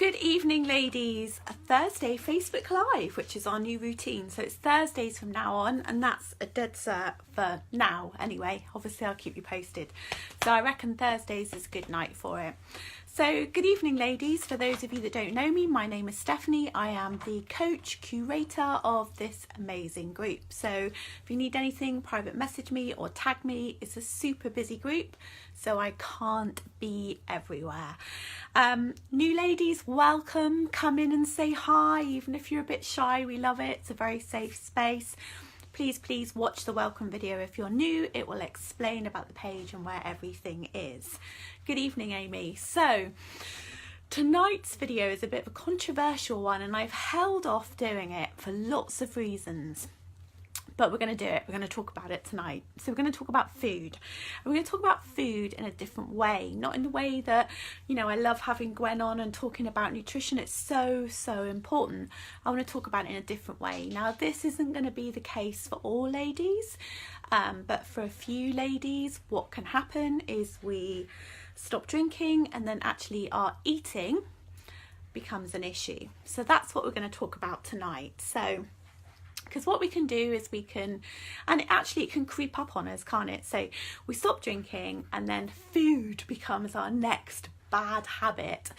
Good evening, ladies. A Thursday Facebook Live, which is our new routine. So it's Thursdays from now on, and that's a dead cert for now anyway. Obviously, I'll keep you posted. So I reckon Thursdays is a good night for it. So good evening, ladies. For those of you that don't know me, my name is Stephanie. I am the coach curator of this amazing group. So if you need anything, private message me or tag me. It's a super busy group, so I can't be everywhere. New ladies, welcome. Come in and say hi, even if you're a bit shy. We love it. It's a very safe space. Please watch the welcome video if you're new. It will explain about the page and where everything is. Good evening, Amy. So tonight's video is a bit of a controversial one, and I've held off doing it for lots of reasons. But we're going to do it. We're going to talk about it tonight. So we're going to talk about food. And we're going to talk about food in a different way. Not in the way that, you know, I love having Gwen on and talking about nutrition. It's so important. I want to talk about it in a different way. Now, this isn't going to be the case for all ladies. But for a few ladies, what can happen is we stop drinking and then actually our eating becomes an issue. So that's what we're going to talk about tonight. So because what we can do is we can, and it can creep up on us, can't it? So we stop drinking and then food becomes our next bad habit.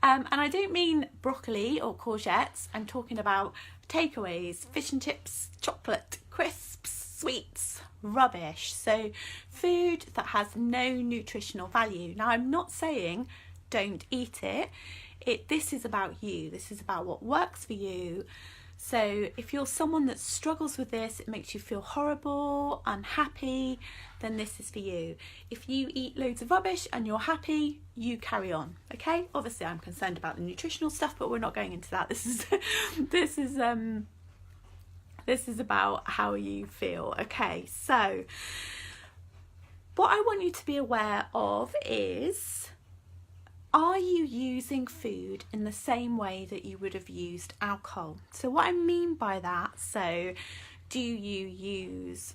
And I don't mean broccoli or courgettes. I'm talking about takeaways, fish and chips, chocolate, crisps, sweets, rubbish. So food that has no nutritional value. Now, I'm not saying don't eat it. This is about you. This is about what works for you. So if you're someone that struggles with this, it makes you feel horrible, unhappy, then this is for you. If you eat loads of rubbish and you're happy, you carry on, okay? Obviously, I'm concerned about the nutritional stuff, but we're not going into that. This is about how you feel, okay? So what I want you to be aware of is, are you using food in the same way that you would have used alcohol? So what I mean by that, so do you use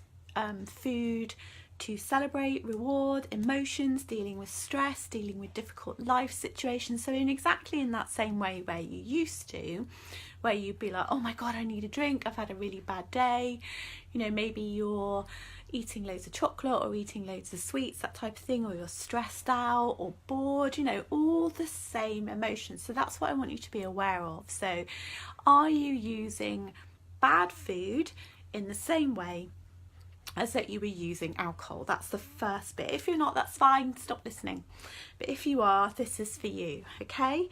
food to celebrate, reward, emotions, dealing with stress, dealing with difficult life situations? So exactly in that same way where you used to, where you'd be like, oh my God, I need a drink, I've had a really bad day. You know, maybe you're eating loads of chocolate or eating loads of sweets, that type of thing, or you're stressed out or bored, you know, all the same emotions. So that's what I want you to be aware of. So are you using bad food in the same way as that you were using alcohol? That's the first bit. If you're not, that's fine, stop listening. But if you are, this is for you, okay?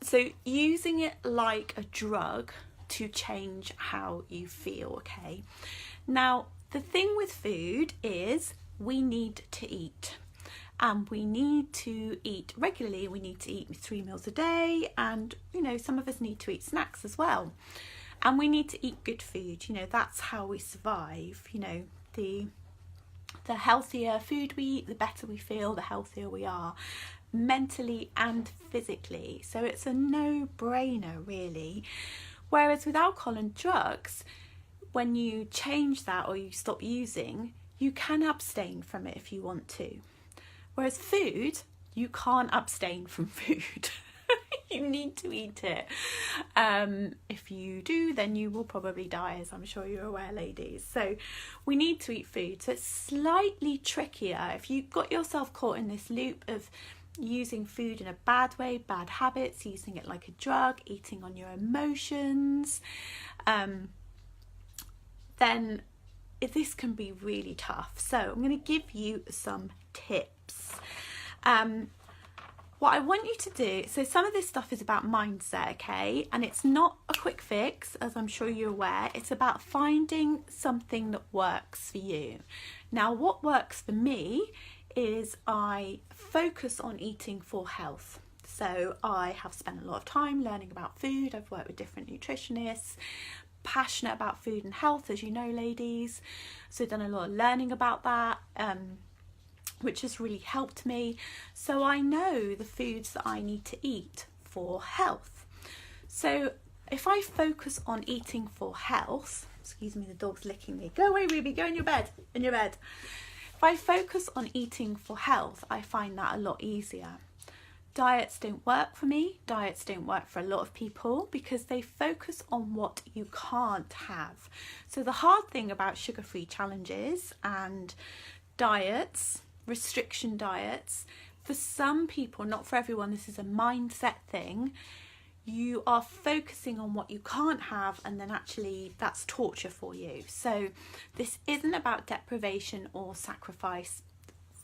So using it like a drug to change how you feel, okay? Now, the thing with food is we need to eat, and we need to eat regularly. We need to eat 3 meals a day, and you know, some of us need to eat snacks as well, and we need to eat good food. You know, that's how we survive. You know, the healthier food we eat, the better we feel, the healthier we are mentally and physically. So it's a no-brainer really. Whereas with alcohol and drugs, when you change that or you stop using, you can abstain from it if you want to. Whereas food, you can't abstain from food. You need to eat it. If you do, then you will probably die, as I'm sure you're aware, ladies. So we need to eat food. So it's slightly trickier. If you've got yourself caught in this loop of using food in a bad way, bad habits, using it like a drug, eating on your emotions, then this can be really tough. So I'm going to give you some tips. What I want you to do, so some of this stuff is about mindset, okay? And it's not a quick fix, as I'm sure you're aware. It's about finding something that works for you. Now, what works for me is I focus on eating for health. So I have spent a lot of time learning about food. I've worked with different nutritionists, passionate about food and health, as you know, ladies. So I've done a lot of learning about that, which has really helped me. So I know the foods that I need to eat for health. So if I focus on eating for health, excuse me, the dog's licking me. Go away, Ruby, go in your bed, If I focus on eating for health, I find that a lot easier. Diets don't work for me. Diets don't work for a lot of people because they focus on what you can't have. So the hard thing about sugar-free challenges and diets, restriction diets, for some people, not for everyone, this is a mindset thing. You are focusing on what you can't have, and then actually that's torture for you. So this isn't about deprivation or sacrifice.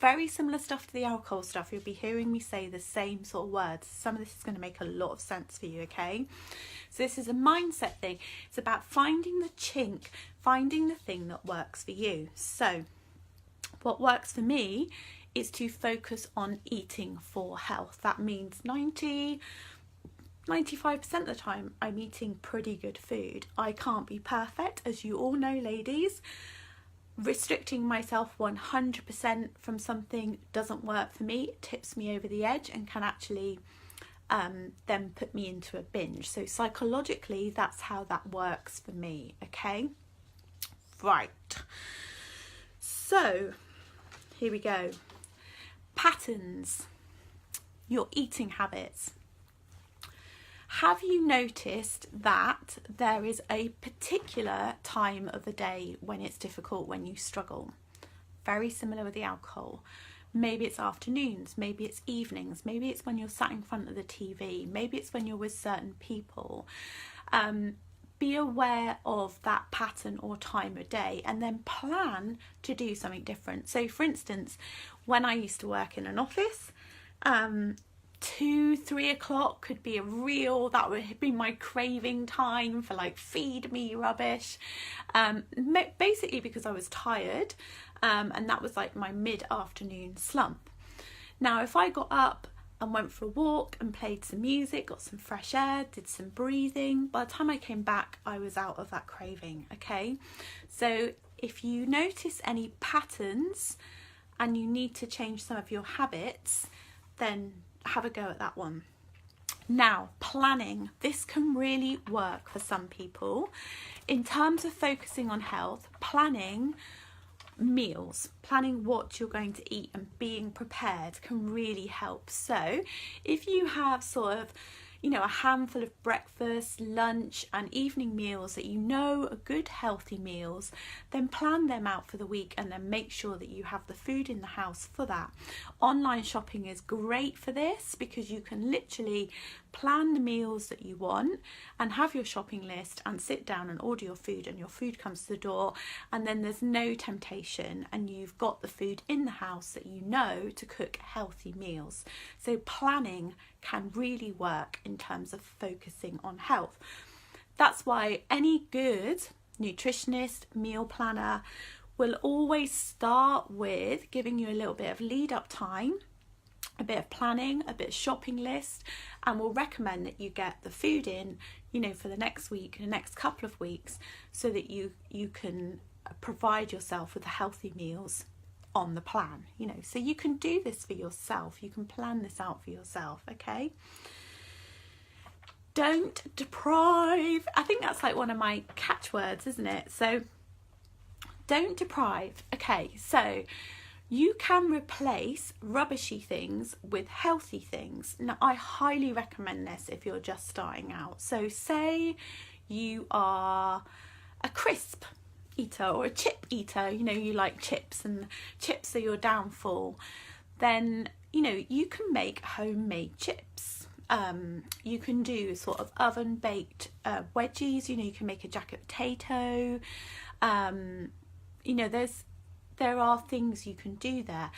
Very similar stuff to the alcohol stuff. You'll be hearing me say the same sort of words. Some of this is going to make a lot of sense for you, okay? So this is a mindset thing. It's about finding the chink, finding the thing that works for you. So what works for me is to focus on eating for health. That means 95% of the time I'm eating pretty good food. I can't be perfect, as you all know, ladies. Restricting myself 100% from something doesn't work for me. It tips me over the edge and can actually then put me into a binge. So psychologically, that's how that works for me, okay? Right. So here we go. Patterns. Your eating habits. Have you noticed that there is a particular time of the day when it's difficult, when you struggle? Very similar with the alcohol. Maybe it's afternoons, maybe it's evenings, maybe it's when you're sat in front of the TV, maybe it's when you're with certain people. Be aware of that pattern or time of day and then plan to do something different. So for instance, when I used to work in an office, 2-3 o'clock could be that would be my craving time for like feed me rubbish, basically because I was tired, and that was like my mid-afternoon slump. Now if I got up and went for a walk and played some music, got some fresh air, did some breathing, by the time I came back I was out of that craving, okay? So if you notice any patterns and you need to change some of your habits, then have a go at that one. Now, planning. This can really work for some people. In terms of focusing on health, planning meals, planning what you're going to eat and being prepared can really help. So if you have sort of, a handful of breakfast, lunch and evening meals that you know are good healthy meals, then plan them out for the week and then make sure that you have the food in the house for that. Online shopping is great for this because you can literally plan the meals that you want and have your shopping list and sit down and order your food, and your food comes to the door, and then there's no temptation and you've got the food in the house that you know to cook healthy meals. So planning can really work in terms of focusing on health. That's why any good nutritionist, meal planner will always start with giving you a little bit of lead up time, a bit of planning, a bit of shopping list, and will recommend that you get the food in, for the next week, the next couple of weeks, so that you can provide yourself with the healthy meals on the plan, so you can do this for yourself. You can plan this out for yourself, okay? Don't deprive. I think that's like one of my catchwords, isn't it? So don't deprive. Okay, so you can replace rubbishy things with healthy things. Now, I highly recommend this if you're just starting out. So say you are a crisp eater or a chip eater, you like chips and chips are your downfall, then you can make homemade chips. You can do sort of oven baked wedgies, you can make a jacket potato, there are things you can do there.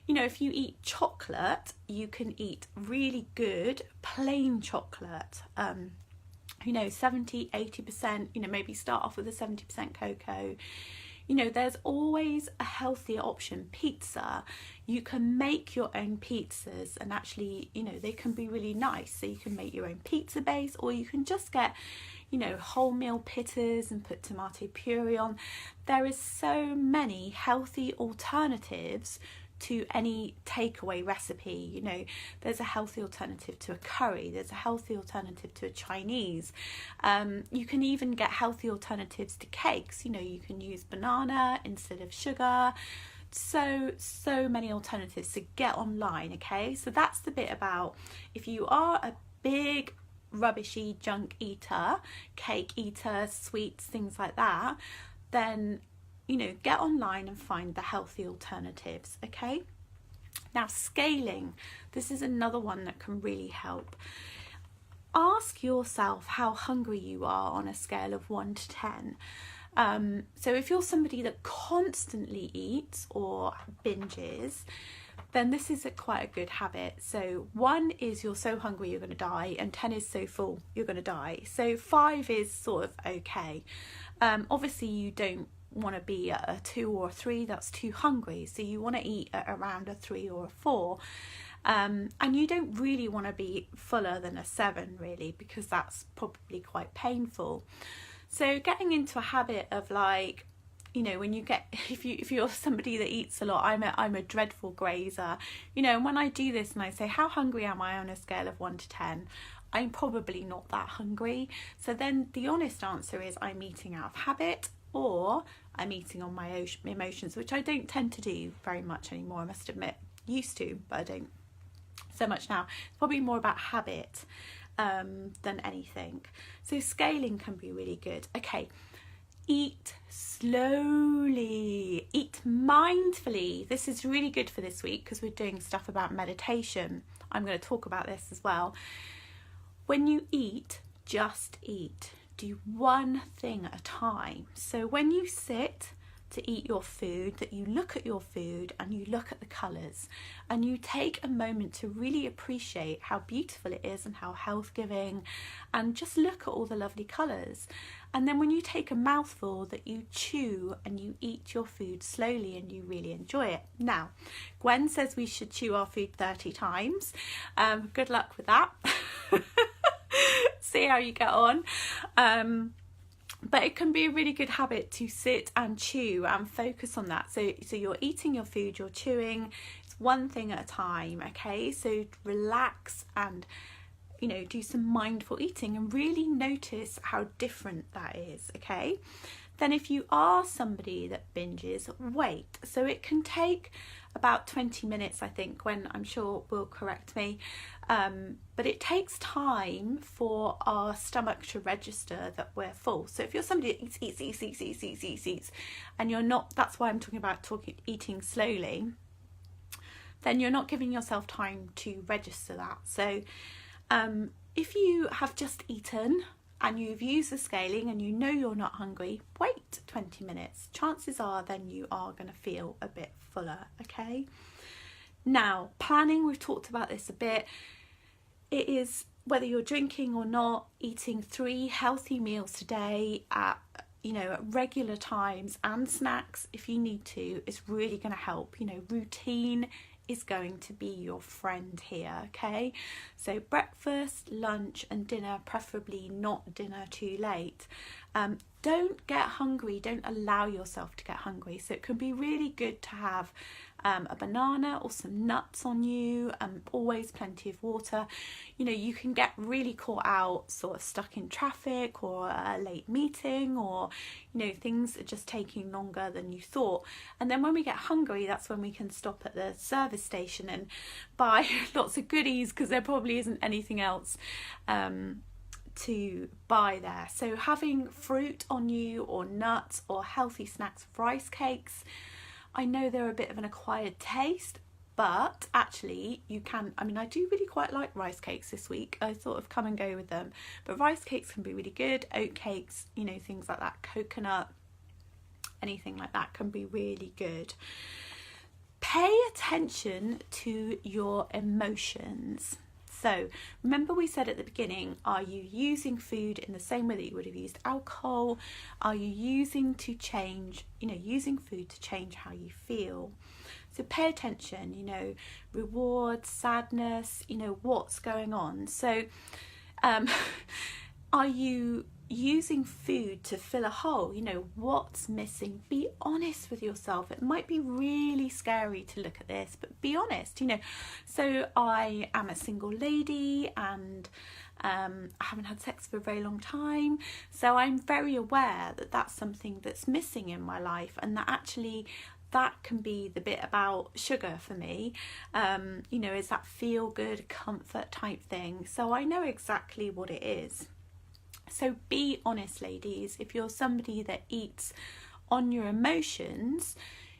If you eat chocolate, you can eat really good plain chocolate, 70-80%, maybe start off with a 70% cocoa. There's always a healthier option. Pizza, you can make your own pizzas, and actually, they can be really nice. So you can make your own pizza base, or you can just get, wholemeal pittas and put tomato puree on. There is so many healthy alternatives to any takeaway recipe. There's a healthy alternative to a curry, there's a healthy alternative to a Chinese. You can even get healthy alternatives to cakes. You can use banana instead of sugar so many alternatives, so get online. Okay, so that's the bit about if you are a big rubbishy junk eater, cake eater, sweets, things like that, then get online and find the healthy alternatives. Okay, now scaling, this is another one that can really help. Ask yourself how hungry you are on a scale of 1 to 10. So if you're somebody that constantly eats or binges, then this is quite a good habit. So 1 is you're so hungry you're going to die, and 10 is so full you're going to die. So 5 is sort of okay. Obviously you don't want to be at a 2 or a 3, that's too hungry. So you want to eat at around a 3 or a 4. And you don't really want to be fuller than a 7 really, because that's probably quite painful. So getting into a habit of like, when you get, if you're somebody that eats a lot, I'm a dreadful grazer, and when I do this and I say, how hungry am I on a scale of 1 to 10? I'm probably not that hungry. So then the honest answer is I'm eating out of habit, or I'm eating on my emotions, which I don't tend to do very much anymore, I must admit. Used to, but I don't so much now. It's probably more about habit than anything. So scaling can be really good. Okay, eat slowly, eat mindfully. This is really good for this week because we're doing stuff about meditation. I'm going to talk about this as well. When you eat, just eat. Do one thing at a time. So when you sit to eat your food, that you look at your food and you look at the colours and you take a moment to really appreciate how beautiful it is and how health giving, and just look at all the lovely colours. And then when you take a mouthful, that you chew and you eat your food slowly and you really enjoy it. Now, Gwen says we should chew our food 30 times. Good luck with that. See how you get on. But it can be a really good habit to sit and chew and focus on that. So you're eating your food, you're chewing, it's one thing at a time, okay? So relax and, do some mindful eating and really notice how different that is, okay? Then if you are somebody that binges, wait. So it can take about 20 minutes, I think. Gwen, I'm sure, will correct me. But it takes time for our stomach to register that we're full. So if you're somebody that eats, and you're not, that's why I'm talking about eating slowly, then you're not giving yourself time to register that. So if you have just eaten and you've used the scaling and you're not hungry, wait 20 minutes. Chances are then you are going to feel a bit fuller, okay? Now, planning, we've talked about this a bit. It is, whether you're drinking or not, eating 3 healthy meals a day at regular times, and snacks if you need to, is really going to help. Routine is going to be your friend here, okay? So breakfast, lunch and dinner, preferably not dinner too late. Don't get hungry, don't allow yourself to get hungry. So it can be really good to have a banana or some nuts on you, always plenty of water. You can get really caught out, sort of stuck in traffic or a late meeting, or things are just taking longer than you thought. And then when we get hungry, that's when we can stop at the service station and buy lots of goodies, because there probably isn't anything else to buy there. So having fruit on you, or nuts, or healthy snacks, rice cakes, I know they're a bit of an acquired taste, but actually you can, I do really quite like rice cakes this week. I sort of come and go with them, but rice cakes can be really good. Oat cakes, things like that, coconut, anything like that can be really good. Pay attention to your emotions. So remember we said at the beginning, are you using food in the same way that you would have used alcohol? Are you using food to change how you feel? So pay attention, reward, sadness, what's going on. So are you using food to fill a hole? What's missing? Be honest with yourself. It might be really scary to look at this, but be honest. So I am a single lady, and I haven't had sex for a very long time, so I'm very aware that that's something that's missing in my life, and that actually that can be the bit about sugar for me. You know, is that feel good comfort type thing. So I know exactly what it is. So be honest, ladies. If you're somebody that eats on your emotions,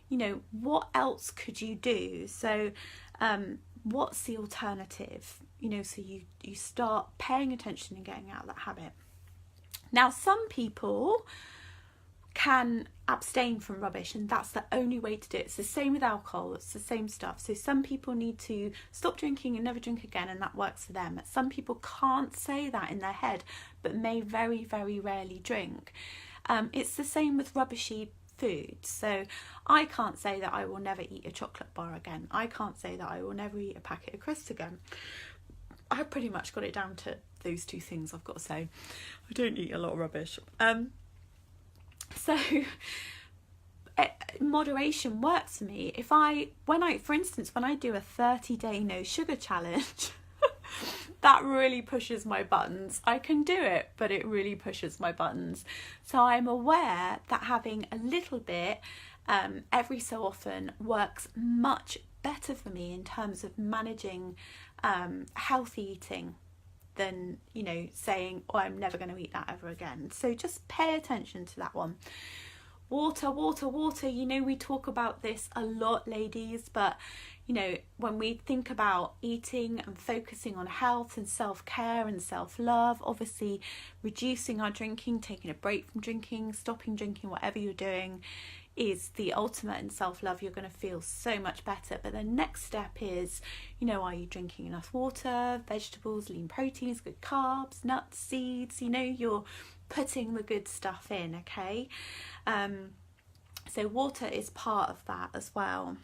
you know, what else could you do? So what's the alternative? You know, so you start paying attention and getting out of that habit. Now, some people can abstain from rubbish, and that's the only way to do it. It's the same with alcohol, it's the same stuff. So some people need to stop drinking and never drink again, and that works for them. Some people can't say that in their head, but may very, very rarely drink. It's the same with rubbishy food. So I can't say that I will never eat a chocolate bar again. I can't say that I will never eat a packet of crisps again. I've pretty much got it down to those two things, I've got to say. I don't eat a lot of rubbish. So moderation works for me. When I do a 30-day no sugar challenge, that really pushes my buttons. I can do it, but it really pushes my buttons. So I'm aware that having a little bit every so often works much better for me in terms of managing healthy eating than, you know, saying, oh, I'm never going to eat that ever again. So just pay attention to that one. Water, water, water. You know, we talk about this a lot, ladies, but, you know, when we think about eating and focusing on health and self-care and self-love, obviously reducing our drinking, taking a break from drinking, stopping drinking, whatever you're doing, is the ultimate in self-love. You're going to feel so much better. But the next step is, you know, are you drinking enough water, vegetables, lean proteins, good carbs, nuts, seeds? You know, you're putting the good stuff in, okay? So water is part of that as well.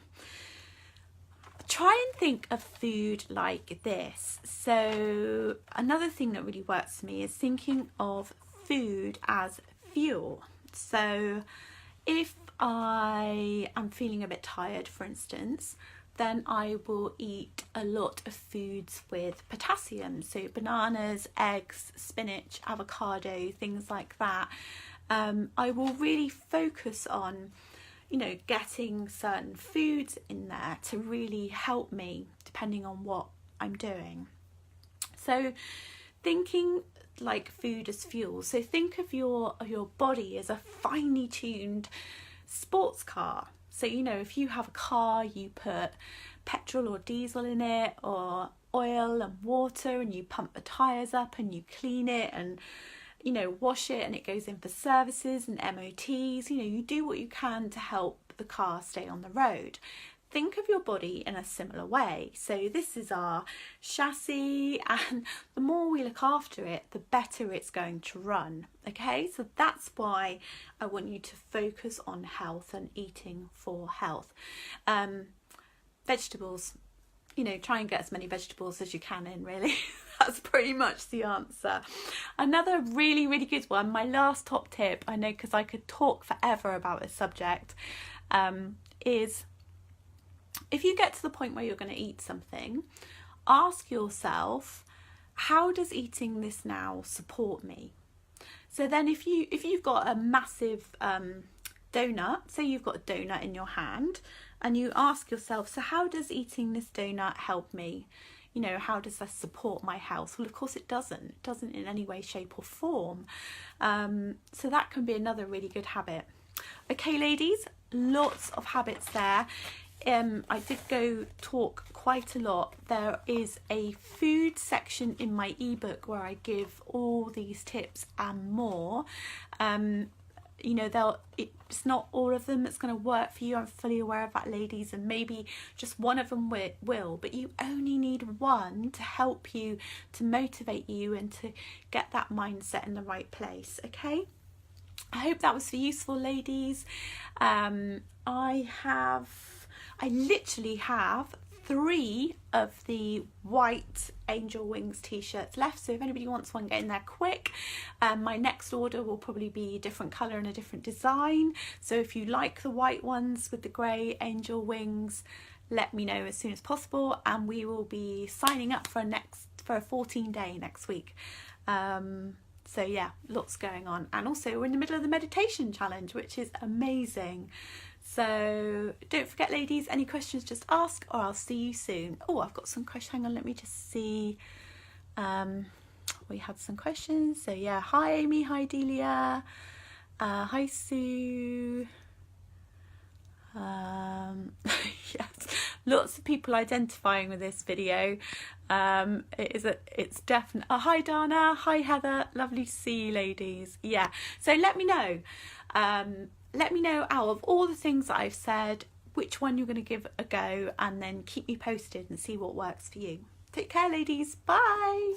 Try and think of food like this. So another thing that really works for me is thinking of food as fuel. So if I am feeling a bit tired, for instance, then I will eat a lot of foods with potassium. So bananas, eggs, spinach, avocado, things like that. I will really focus on, you know, getting certain foods in there to really help me depending on what I'm doing. So thinking like food as fuel. So think of your body as a finely tuned sports car. So, you know, if you have a car, you put petrol or diesel in it, or oil and water, and you pump the tyres up and you clean it and, you know, wash it, and it goes in for services and MOTs. You know, you do what you can to help the car stay on the road. Think of your body in a similar way. So this is our chassis, and the more we look after it, the better it's going to run. Okay, so that's why I want you to focus on health and eating for health. Vegetables, you know, try and get as many vegetables as you can in, really. That's pretty much the answer. Another really, really good one, my last top tip, I know because I could talk forever about this subject, is if you get to the point where you're going to eat something, ask yourself, how does eating this now support me? So then if you've got a massive donut, say you've got a donut in your hand, and you ask yourself, so how does eating this donut help me? You know, how does that support my health? Well, of course it doesn't. It doesn't in any way, shape or form. So that can be another really good habit. Okay, ladies, lots of habits there. I did go talk quite a lot. There is a food section in my ebook where I give all these tips and more. You know, it's not all of them that's going to work for you. I'm fully aware of that, ladies, and maybe just one of them will, but you only need one to help you, to motivate you, and to get that mindset in the right place. Okay, I hope that was useful, ladies. I literally have 3 of the white Angel Wings t-shirts left, so if anybody wants one, get in there quick. My next order will probably be a different colour and a different design, so if you like the white ones with the grey Angel Wings, let me know as soon as possible, and we will be signing up for a 14-day next week. So yeah, lots going on, and also we're in the middle of the meditation challenge, which is amazing. So don't forget, ladies, any questions, just ask, or I'll see you soon. Oh, I've got some questions. Hang on, let me just see. We had some questions. So yeah, hi Amy, hi Delia, hi Sue. Yes, lots of people identifying with this video. It's definitely hi Dana, hi Heather, lovely to see you, ladies. Yeah, so let me know out of all the things that I've said, which one you're going to give a go, and then keep me posted and see what works for you. Take care, ladies. Bye.